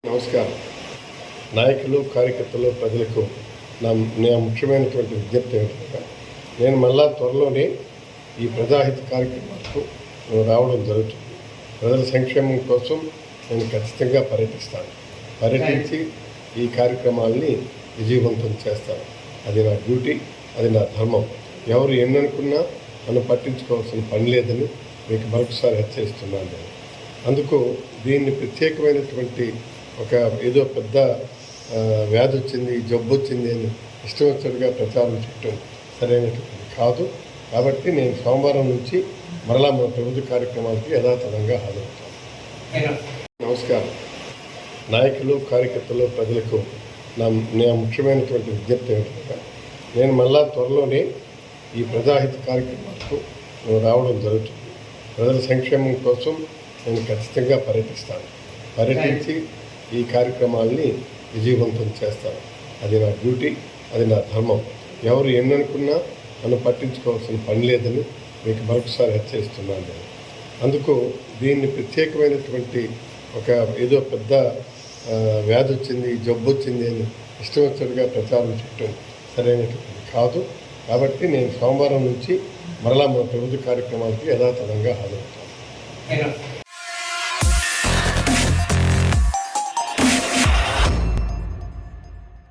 నమస్కారం. నాయకులు, కార్యకర్తలు, ప్రజలకు నా ముఖ్యమైనటువంటి విజ్ఞప్తి ఏమిటంటే, నేను మళ్ళా త్వరలోనే ఈ ప్రజాహిత కార్యక్రమాలకు రావడం జరుగుతుంది. ప్రజల సంక్షేమం కోసం నేను ఖచ్చితంగా పర్యటించి ఈ కార్యక్రమాలని విజయవంతం చేస్తాను. అది నా డ్యూటీ, అది నా ధర్మం. ఎవరు ఎన్ననుకున్నా నన్ను పట్టించుకోవాల్సిన పని లేదని మీకు మరొకసారి హెచ్చరిస్తున్నాను. నేను అందుకు దీన్ని ప్రత్యేకమైనటువంటి ఏదో పెద్ద వ్యాధి వచ్చింది, జబ్బు వచ్చింది అని ఇష్టం వచ్చినట్టుగా ప్రచారం చేయటం సరైనటువంటి కాదు. కాబట్టి నేను సోమవారం నుంచి మరలా మన ప్రభుత్వ కార్యక్రమాలకి యథాతథంగా హాజరవుతాను. నమస్కారం. నాయకులు, కార్యకర్తలు, ప్రజలకు నా ముఖ్యమైనటువంటి విజ్ఞప్తి ఏమిటంటే, నేను మళ్ళా త్వరలోనే ఈ ప్రజాహిత కార్యక్రమాలకు రావడం జరుగుతుంది. ప్రజల సంక్షేమం కోసం నేను ఖచ్చితంగా పర్యటించి ఈ కార్యక్రమాలని విజయవంతం చేస్తాను. అది నా డ్యూటీ, అది నా ధర్మం. ఎవరు ఎన్ననుకున్నా నన్ను పట్టించుకోవాల్సిన పని లేదని మీకు మరొకసారి హెచ్చరిస్తున్నాను. నేను అందుకు దీన్ని ప్రత్యేకమైనటువంటి ఏదో పెద్ద వ్యాధి వచ్చింది, జబ్బు వచ్చింది అని ఇష్టం వచ్చినట్టుగా ప్రచారం చేయటం సరైనటువంటి కాదు. కాబట్టి నేను సోమవారం నుంచి మరలా మన ప్రభుత్వ కార్యక్రమాలకి యథాతథంగా హాజరవుతాను.